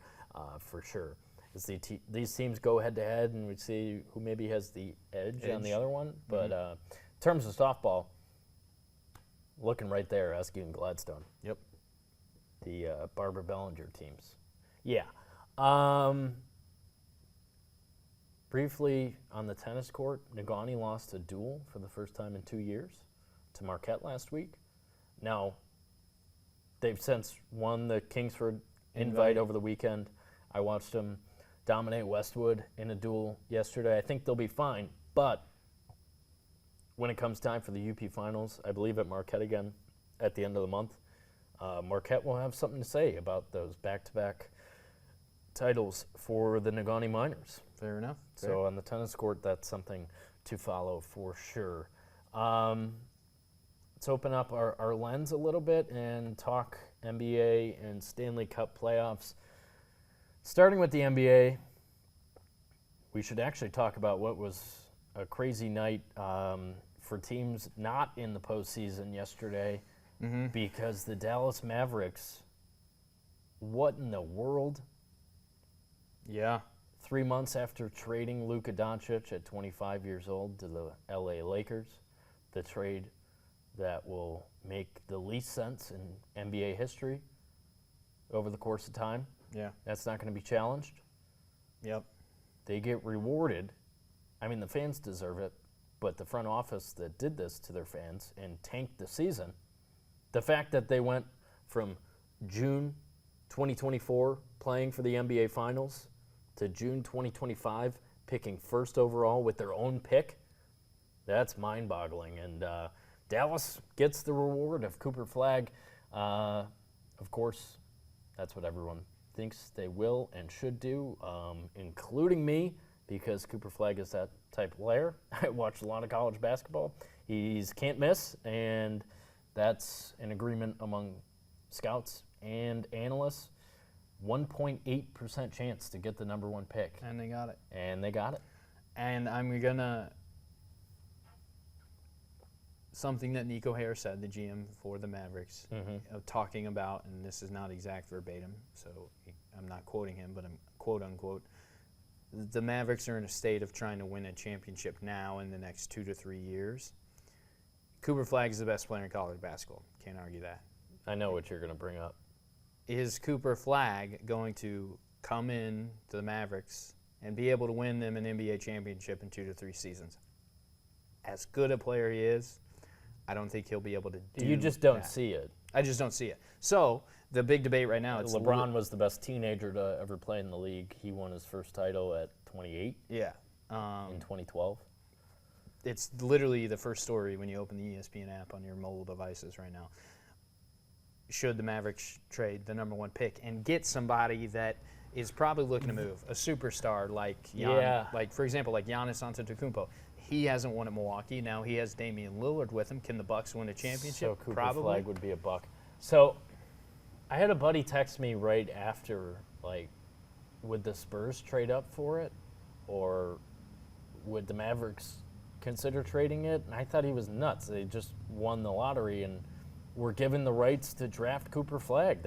for sure. As these teams go head-to-head, and we see who maybe has the edge on the other one. But in terms of softball, looking right there, Eske and Gladstone. Yep. The Barbara Bellinger teams. Yeah. Briefly on the tennis court, Negaunte lost a duel for the first time in 2 years to Marquette last week. Now, they've since won the Kingsford invite over the weekend. I watched them dominate Westwood in a duel yesterday. I think they'll be fine, but when it comes time for the UP Finals, I believe at Marquette again at the end of the month, Marquette will have something to say about those back-to-back titles for the Negaunte Miners. Fair enough. So on the tennis court, that's something to follow for sure. Let's open up our lens a little bit and talk NBA and Stanley Cup playoffs. Starting with the NBA, we should actually talk about what was a crazy night for teams not in the postseason yesterday because the Dallas Mavericks, what in the world? Yeah. 3 months after trading Luka Doncic at 25 years old to the LA Lakers, the trade that will make the least sense in NBA history over the course of time. Yeah. That's not going to be challenged. Yep. They get rewarded. I mean, the fans deserve it, but the front office that did this to their fans and tanked the season, the fact that they went from June 2024 playing for the NBA Finals to June 2025 picking first overall with their own pick, that's mind-boggling. And Dallas gets the reward of Cooper Flagg. Of course, that's what everyone thinks they will and should do, including me, because Cooper Flagg is that type of player. I watched a lot of college basketball. He's can't miss, and that's an agreement among scouts and analysts. 1.8% chance to get the number 1 pick. And they got it. And I'm going to something that Nico Hare said, the GM for the Mavericks, talking about, and this is not exact verbatim, so I'm not quoting him, but I'm quote unquote, the Mavericks are in a state of trying to win a championship now in the next 2 to 3 years. Cooper Flagg is the best player in college basketball. Can't argue that. I know what you're going to bring up. Is Cooper Flagg going to come in to the Mavericks and be able to win them an NBA championship in 2 to 3 seasons? As good a player he is, I don't think he'll be able to do that. You just don't see it. I just don't see it. So the big debate right now, LeBron was the best teenager to ever play in the league. He won his first title at 28 in 2012. It's literally the first story when you open the ESPN app on your mobile devices right now. Should the Mavericks trade the number 1 pick and get somebody that is probably looking to move, a superstar like for example, like Giannis Antetokounmpo? he hasn't won at Milwaukee. Now he has Damian Lillard with him. Can the Bucks win a championship? So Cooper Probably. Flag would be a buck. So I had a buddy text me right after, like, would the Spurs trade up for it? Or would the Mavericks consider trading it? And I thought he was nuts. They just won the lottery and were given the rights to draft Cooper Flag.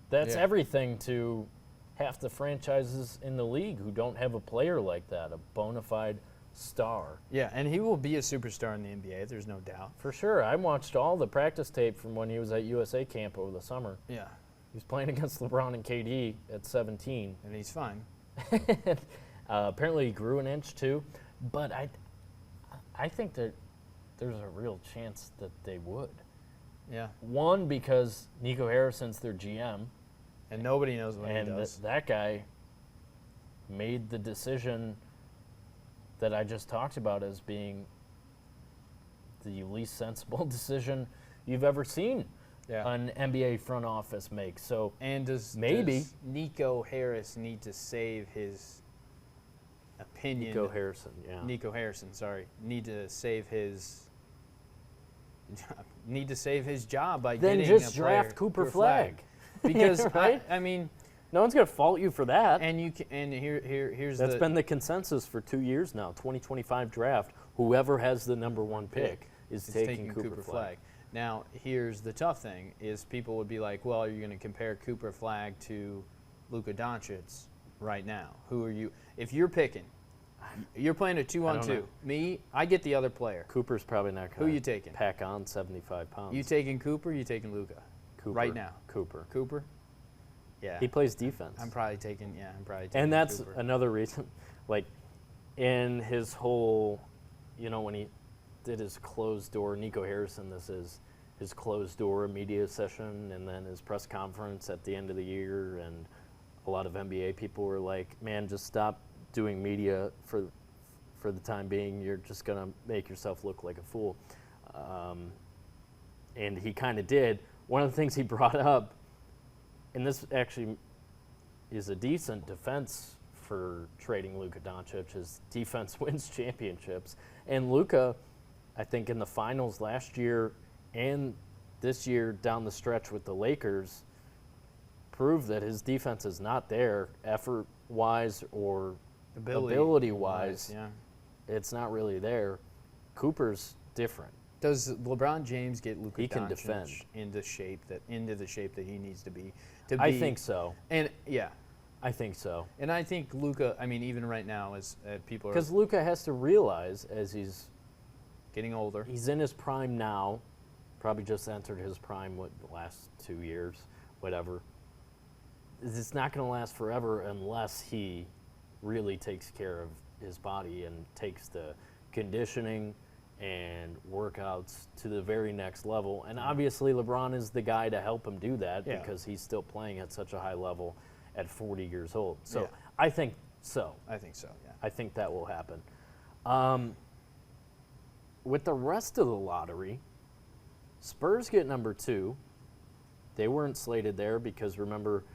That's everything to half the franchises in the league who don't have a player like that, a bona fide star. Yeah, and he will be a superstar in the NBA, there's no doubt. For sure. I watched all the practice tape from when he was at USA camp over the summer. Yeah. He was playing against LeBron and KD at 17. And he's fine. Apparently he grew an inch too. But I think that there's a real chance that they would. Yeah. One, because Nico Harrison's their GM. And nobody knows what he does. And that guy made the decision that I just talked about as being the least sensible decision you've ever seen an NBA front office make. So and does Nico Harris need to save his opinion? Nico Harrison, need to save his job by then getting just a player, draft Cooper Flag. Because right? I mean, no one's gonna fault you for that. and here's That's been the consensus for 2 years now. 2025 draft. Whoever has the number one pick is taking Cooper Flag. Now, here's the tough thing: is people would be like, "Well, are you going to compare Cooper Flag to Luka Doncic right now? Who are you? If you're picking, you're playing a 2-on-2. Me, I get the other player. Cooper's probably not going to. Who you taking? Pack on 75 pounds. You taking Cooper? You taking Luka? Cooper. Right now. Cooper. Yeah. He plays defense. I'm probably taking. And that's Cooper. another reason. Like, in his whole, when he did his closed door, Nico Harrison, this is his closed door media session, and then his press conference at the end of the year, and a lot of NBA people were like, man, just stop doing media for the time being. You're just going to make yourself look like a fool. And he kind of did. One of the things he brought up, and this actually is a decent defense for trading Luka Doncic, is defense wins championships. And Luka, I think in the finals last year and this year down the stretch with the Lakers, proved that his defense is not there effort-wise or ability-wise. Yeah. It's not really there. Cooper's different. Does LeBron James get Luka He can Doncic defend. into the shape that he needs to be? I think so. And yeah, I think so. and I think Luka. I mean, even right now, as people are Because Luka has to realize, as he's getting older, in his prime now, probably just entered his prime the last 2 years, whatever. It's not going to last forever unless he really takes care of his body and takes the conditioning and workouts to the very next level. And obviously LeBron is the guy to help him do that because he's still playing at such a high level at 40 years old. So I think so. I think so, yeah. I think that will happen. With the rest of the lottery, Spurs get number 2. They weren't slated there because, remember,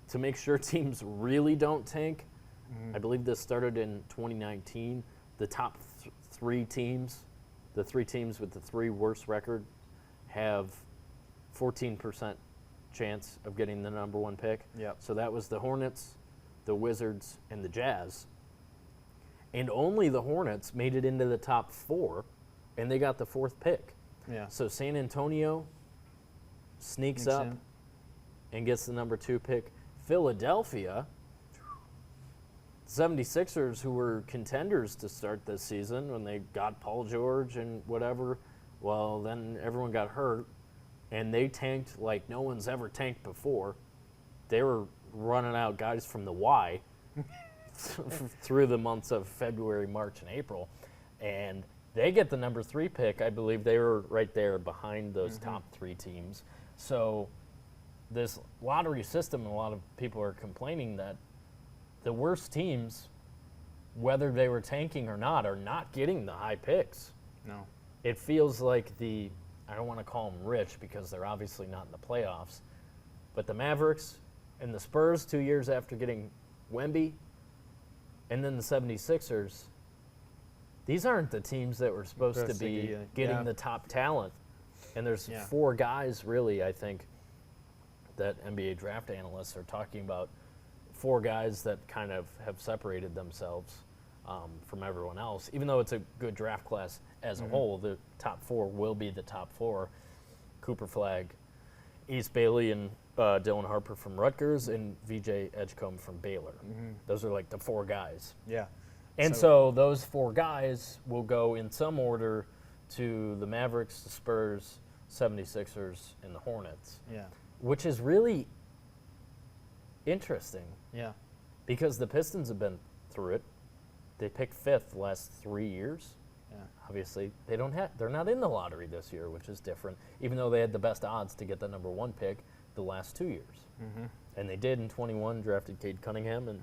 to make sure teams really don't tank, I believe this started in 2019, the top 3 teams, the 3 teams with the 3 worst record, have 14% chance of getting the number 1 pick. Yep. So that was the Hornets, the Wizards, and the Jazz. And only the Hornets made it into the top 4, and they got the 4th pick. Yeah. So San Antonio sneaks up in. and gets the number 2 pick. Philadelphia, 76ers, who were contenders to start this season when they got Paul George and whatever, well, then everyone got hurt, and they tanked like no one's ever tanked before. They were running out guys from the Y through the months of February, March, and April, and they get the number 3 pick. I believe they were right there behind those top 3 teams. So this lottery system, a lot of people are complaining that the worst teams, whether they were tanking or not, are not getting the high picks. No. It feels like I don't want to call them rich because they're obviously not in the playoffs, but the Mavericks and the Spurs 2 years after getting Wemby, And then the 76ers, these aren't the teams that were supposed to be getting the top talent. And there's 4 guys, really, I think, that NBA draft analysts are talking about, 4 guys that kind of have separated themselves from everyone else. Even though it's a good draft class as a whole, the top 4 will be the top 4. Cooper Flagg, East Bailey, and Dylan Harper from Rutgers, and VJ Edgecombe from Baylor. Those are like the 4 guys. Yeah. And so those 4 guys will go in some order to the Mavericks, the Spurs, 76ers, and the Hornets. Yeah. Which is really interesting. Yeah. Because the Pistons have been through it. They picked 5th the last 3 years. Yeah. Obviously, they're not in the lottery this year, which is different, even though they had the best odds to get the number 1 pick the last 2 years. And they did in 21, drafted Cade Cunningham, and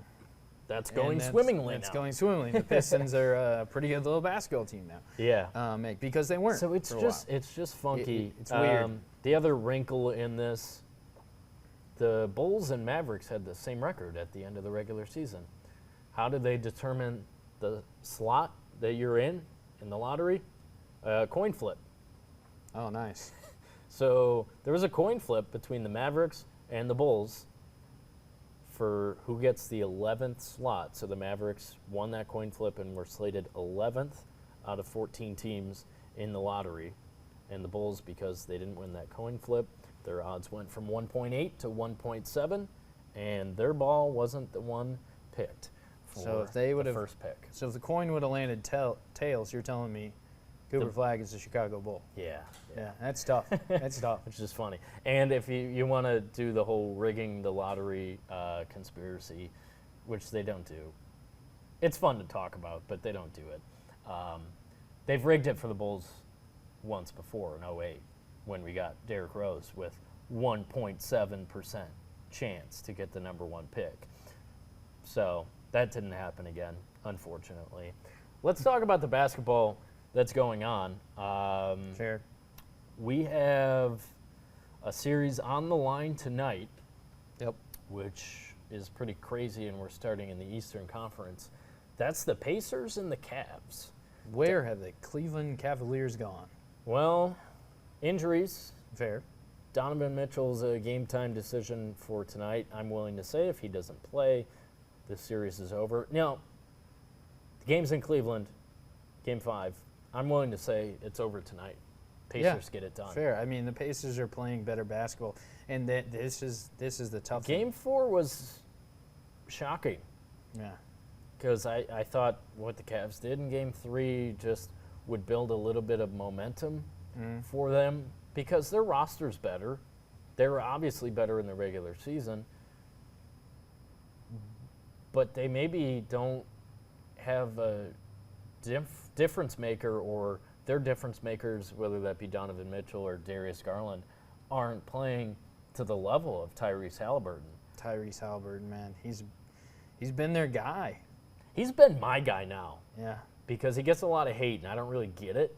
that's going swimmingly now. It's going swimmingly. The Pistons are a pretty good little basketball team now. Yeah. Because they weren't. So it's just funky. It's weird. The other wrinkle in this, the Bulls and Mavericks had the same record at the end of the regular season. How did they determine the slot that you're in the lottery? Coin flip. Oh, nice. So there was a coin flip between the Mavericks and the Bulls for who gets the 11th slot. So the Mavericks won that coin flip and were slated 11th out of 14 teams in the lottery. And the Bulls, because they didn't win that coin flip, their odds went from 1.8 to 1.7, and their ball wasn't the one picked for the first pick. So if the coin would have landed tails, you're telling me Cooper Flagg is the Chicago Bull. Yeah, that's tough. That's tough. Which is funny. And if you want to do the whole rigging the lottery conspiracy, which they don't do, it's fun to talk about, but they don't do it. They've rigged it for the Bulls once before in 2008 when we got Derrick Rose with 1.7% chance to get the number 1 pick. So that didn't happen again, unfortunately. Let's talk about the basketball that's going on. Fair. We have a series on the line tonight, which is pretty crazy, and we're starting in the Eastern Conference. That's the Pacers and the Cavs. Where have the Cleveland Cavaliers gone? Well, injuries. Fair. Donovan Mitchell's a game-time decision for tonight. I'm willing to say if he doesn't play, the series is over. Now, the game's in Cleveland, Game 5. I'm willing to say it's over tonight. Pacers get it done. Fair. I mean, the Pacers are playing better basketball, and this is the tough thing. Game 4 was shocking. Yeah. Because I thought what the Cavs did in Game 3 just would build a little bit of momentum for them because their roster's better. They were obviously better in the regular season, but they maybe don't have a difference maker, or their difference makers, whether that be Donovan Mitchell or Darius Garland, aren't playing to the level of Tyrese Halliburton. Tyrese Halliburton, man, he's been their guy. He's been my guy now. Yeah. Because he gets a lot of hate, and I don't really get it.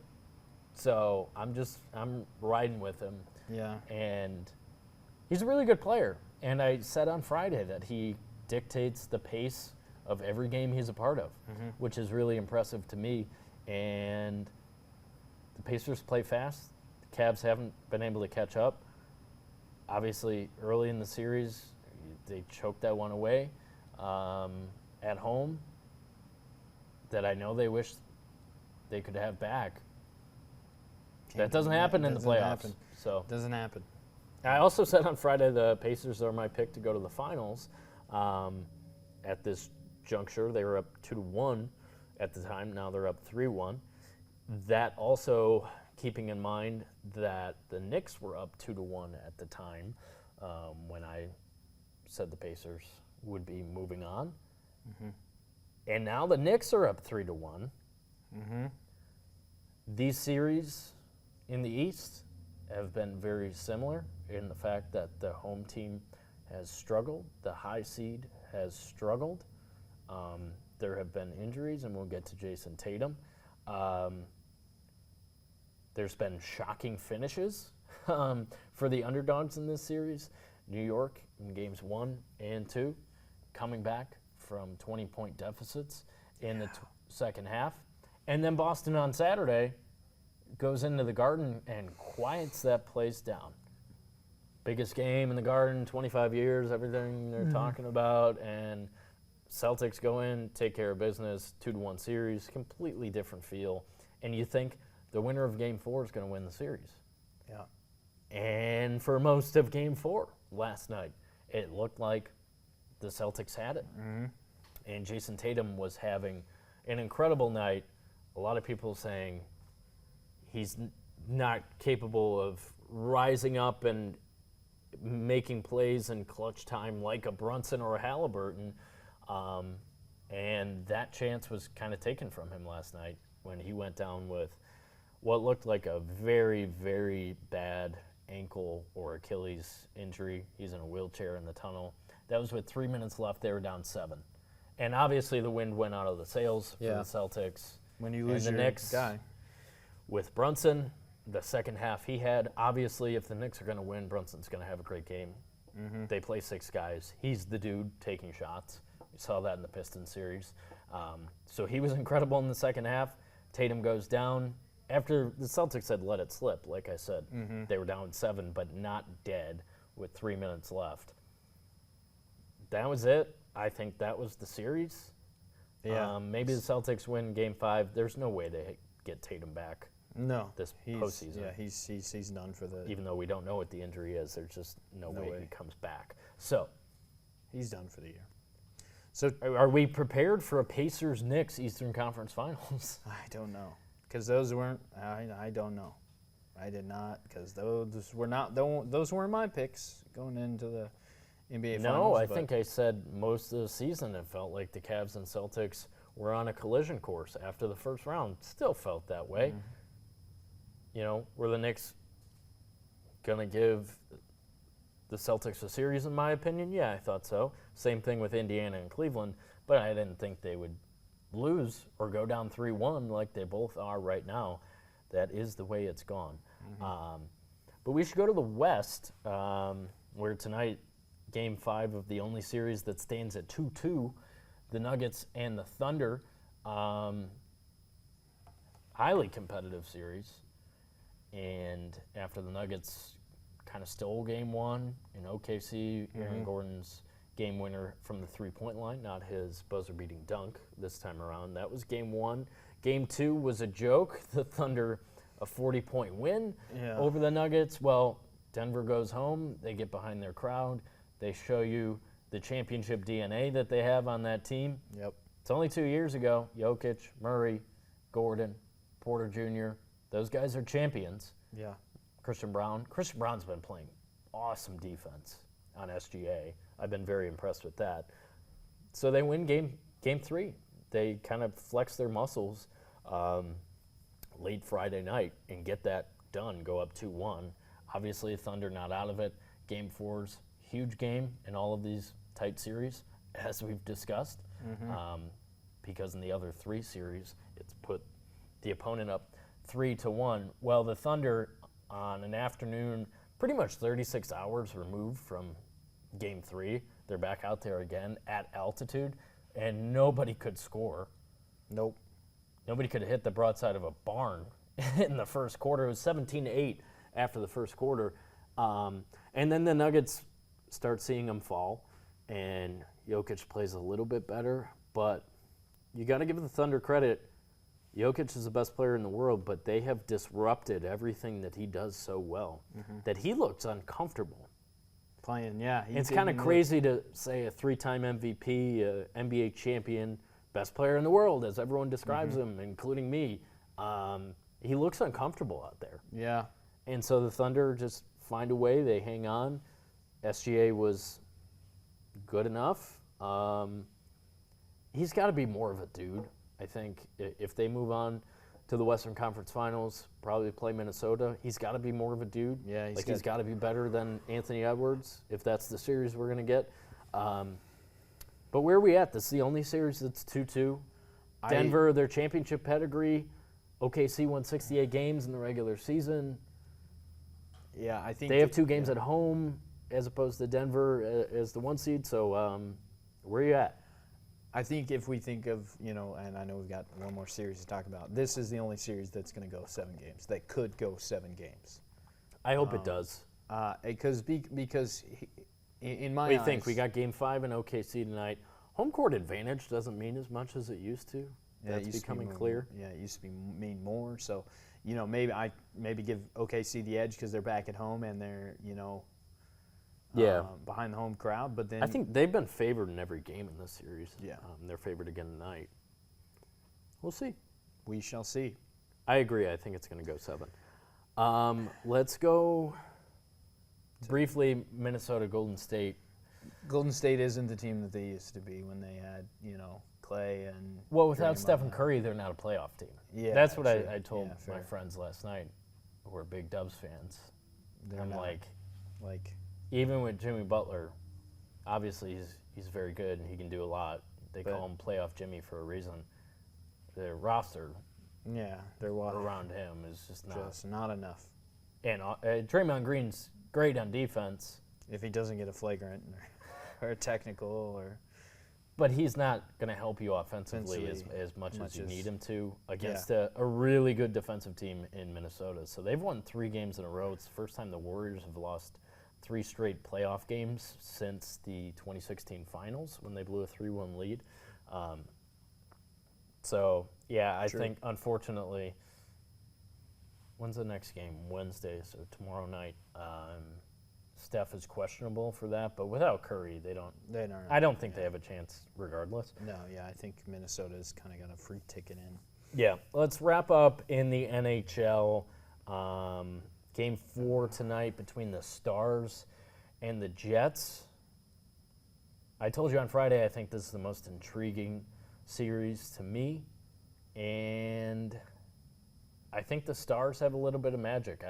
So I'm riding with him. Yeah. And he's a really good player. And I said on Friday that he dictates the pace of every game he's a part of, which is really impressive to me. And the Pacers play fast. The Cavs haven't been able to catch up. Obviously, early in the series, they choked that one away at home that I know they wish they could have back. That doesn't happen in the playoffs. So doesn't happen. I also said on Friday the Pacers are my pick to go to the finals. At this juncture, they were up 2-1 at the time. Now they're up 3-1. That also keeping in mind that the Knicks were up 2-1 at the time when I said the Pacers would be moving on. And now the Knicks are up 3-1. These series in the East have been very similar in the fact that the home team has struggled, the high seed has struggled. There have been injuries, and we'll get to Jason Tatum. There's been shocking finishes for the underdogs in this series. New York in games 1 and 2 coming back from 20-point deficits in the second half. And then Boston on Saturday goes into the Garden and quiets that place down. Biggest game in the Garden, 25 years, everything they're talking about, and Celtics go in, take care of business, 2-1 series, completely different feel. And you think the winner of Game 4 is going to win the series. Yeah. And for most of Game 4 last night, it looked like the Celtics had it. Mm-hmm. And Jason Tatum was having an incredible night. A lot of people saying he's not capable of rising up and making plays in clutch time like a Brunson or a Halliburton. And that chance was kind of taken from him last night when he went down with what looked like a very, very bad ankle or Achilles injury. He's in a wheelchair in the tunnel. That was with 3 minutes left. They were down 7. And obviously the wind went out of the sails for the Celtics. When you lose the your Knicks, guy. With Brunson, the second half he had, obviously if the Knicks are going to win, Brunson's going to have a great game. Mm-hmm. They play 6 guys. He's the dude taking shots. We saw that in the Pistons series. So he was incredible in the second half. Tatum goes down. After the Celtics had let it slip, like I said, they were down 7, but not dead with 3 minutes left. That was it. I think that was the series. Yeah. Maybe the Celtics win Game 5. There's no way they get Tatum back. No. This he's, postseason. Yeah, he's done for the. Even though we don't know what the injury is, there's just no way way. he comes back. So, He's done for the year. So are we prepared for a Pacers-Knicks Eastern Conference Finals? I don't know, because those weren't. I don't know. I did not, because those were not. Those weren't my picks going into the NBA Finals. No, I think I said most of the season it felt like the Cavs and Celtics were on a collision course after the first round. Still felt that way. Mm-hmm. You know, were the Knicks going to give the Celtics a series, in my opinion? Yeah, I thought so. Same thing with Indiana and Cleveland, but I didn't think they would lose or go down 3-1 like they both are right now. That is the way it's gone. Mm-hmm. But we should go to the West, where tonight, Game 5 of the only series that stands at 2-2, the Nuggets and the Thunder. Highly competitive series. And after the Nuggets kind of stole Game 1 in OKC, Aaron Gordon's game winner from the three-point line, not his buzzer-beating dunk this time around. That was Game 1. Game 2 was a joke. The Thunder, a 40-point win over the Nuggets. Well, Denver goes home. They get behind their crowd. They show you the championship DNA that they have on that team. Yep. It's only 2 years ago. Jokic, Murray, Gordon, Porter Jr., those guys are champions. Yeah. Christian Brown's been playing awesome defense on SGA. I've been very impressed with that. So they win game 3. They kind of flex their muscles late Friday night and get that done, go up 2-1. Obviously, Thunder not out of it. Game 4's huge game in all of these tight series, as we've discussed, because in the other 3 series, it's put the opponent up 3-1. Well, the Thunder on an afternoon, pretty much 36 hours removed from Game 3, they're back out there again at altitude, and nobody could score. Nope. Nobody could have hit the broadside of a barn in the first quarter. It was 17-8 after the first quarter. And then the Nuggets start seeing them fall, and Jokic plays a little bit better, but you got to give the Thunder credit. Jokic is the best player in the world, but they have disrupted everything that he does so well that he looks uncomfortable. Playing, yeah. It's kind of crazy to say a 3-time MVP, NBA champion, best player in the world, as everyone describes him, including me. He looks uncomfortable out there. Yeah. And so the Thunder just find a way. They hang on. SGA was good enough. He's got to be more of a dude. I think if they move on to the Western Conference Finals, probably play Minnesota, he's got to be more of a dude. Yeah, he's got to be better than Anthony Edwards, if that's the series we're going to get. But where are we at? This is the only series that's 2-2. Denver, their championship pedigree. OKC won 68 games in the regular season. Yeah, I think they have 2 games at home as opposed to Denver as the 1 seed. So where are you at? I think if we think of, and I know we've got one more series to talk about, this is the only series that's going to go 7 games, that could go 7 games. I hope it does. Because in my eyes. What do you think? We got Game 5 in OKC tonight. Home court advantage doesn't mean as much as it used to. Yeah, That's becoming clear. Yeah, it used to mean more. So, maybe give OKC the edge because they're back at home and they're, behind the home crowd. But then I think they've been favored in every game in this series. Yeah. They're favored again tonight. We'll see. We shall see. I agree. I think it's going to go 7. Let's go briefly Minnesota Golden State. Golden State isn't the team that they used to be when they had, Clay and. Well, without Draymond. Stephen Curry, they're not a playoff team. Yeah, that's what actually, I told my fair. friends last night, who are big Dubs fans. They're I'm not, like, even with Jimmy Butler, obviously he's very good and he can do a lot. They call him Playoff Jimmy for a reason. Their roster, their water around him is just not enough. And Draymond Green's great on defense. If he doesn't get a flagrant or a technical But he's not going to help you offensively as much as you need him to against a really good defensive team in Minnesota. So they've won 3 games in a row. It's the first time the Warriors have lost 3 straight playoff games since the 2016 finals when they blew a 3-1 lead. I think, unfortunately, when's the next game? Wednesday, so tomorrow night. Steph is questionable for that, but without Curry, they don't. I don't think they have a chance, regardless. No, I think Minnesota's kind of got a free ticket in. Yeah, let's wrap up in the NHL. Game 4 tonight between the Stars and the Jets. I told you on Friday I think this is the most intriguing series to me, and I think the Stars have a little bit of magic.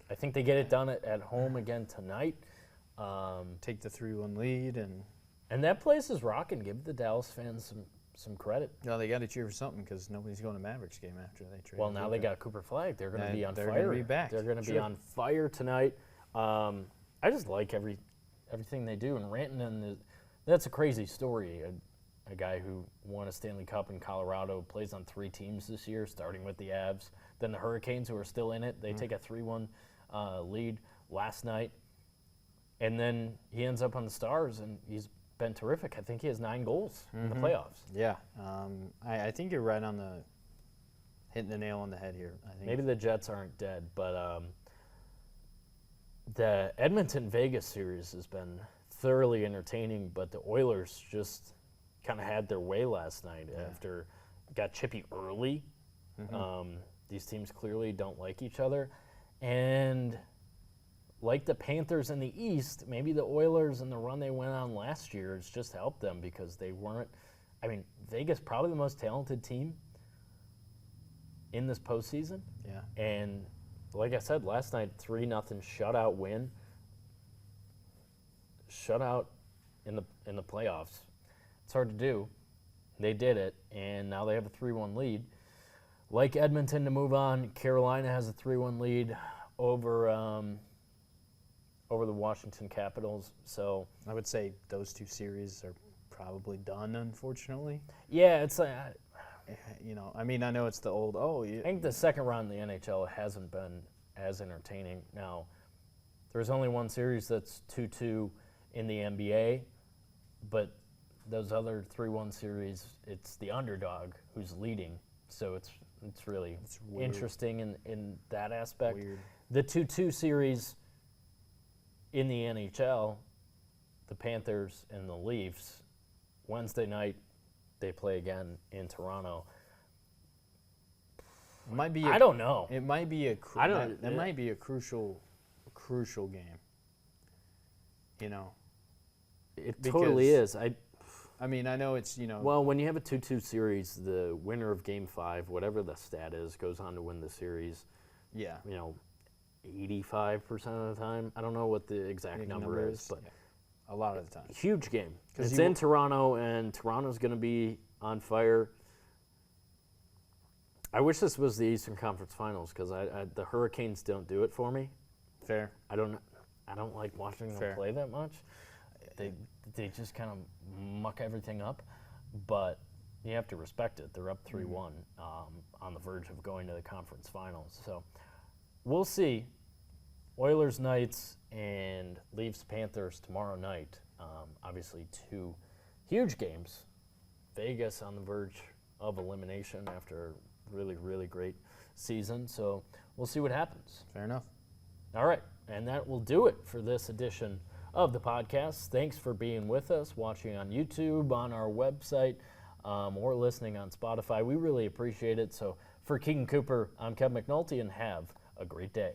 I think they get it done at home again tonight. Take the 3-1 lead and that place is rocking. Give the Dallas fans some credit. No, they got to cheer for something because nobody's going to Mavericks game after they trade. Well, now they got Cooper Flag. They're going to be on fire. They're going to be back. They're going to be on fire tonight. I just like everything they do. And Rantanen, that's a crazy story. A guy who won a Stanley Cup in Colorado, plays on 3 teams this year, starting with the Avs. Then the Hurricanes, who are still in it, they take a 3-1 lead last night. And then he ends up on the Stars, and he's been terrific. I think he has 9 goals in the playoffs. Yeah. I think you're right on hitting the nail on the head here. I think maybe the Jets aren't dead, but the Edmonton-Vegas series has been thoroughly entertaining, but the Oilers just kind of had their way last night after got chippy early. These teams clearly don't like each other. And like the Panthers in the East, maybe the Oilers and the run they went on last year has just helped them because they weren't – I mean, Vegas probably the most talented team in this postseason. Yeah. And like I said, last night, 3-0 shutout win. Shutout in the playoffs. It's hard to do. They did it, and now they have a 3-1 lead. Like Edmonton to move on, Carolina has a 3-1 lead over the Washington Capitals. So I would say those 2 series are probably done, unfortunately. Yeah, it's like I mean, I know it's the old. I think the second round in the NHL hasn't been as entertaining. Now, there's only one series that's 2-2 in the NBA, but those other 3-1 series, it's the underdog who's leading. So it's really interesting in that aspect. Weird. The 2-2 series in the NHL, the Panthers and the Leafs, Wednesday night they play again in Toronto. I don't know. It might be might be a crucial game. It totally is. I mean, I know it's, Well, when you have a 2-2 series, the winner of Game 5, whatever the stat is, goes on to win the series. Yeah. 85% of the time. I don't know what the exact number is, but a lot of the time. Huge game. It's in Toronto, and Toronto's going to be on fire. I wish this was the Eastern Conference Finals because the Hurricanes don't do it for me. Fair. I don't like watching them play that much. They just kind of muck everything up. but you have to respect it. They're up 3-1 on the verge of going to the conference finals. So we'll see. Oilers Knights and Leafs Panthers tomorrow night. Obviously, two huge games. Vegas on the verge of elimination after a really, really great season. So we'll see what happens. Fair enough. All right, and that will do it for this edition of the podcast. Thanks for being with us, watching on YouTube, on our website, or listening on Spotify. We really appreciate it. So for Keegan Cooper, I'm Kevin McNulty, and have a great day.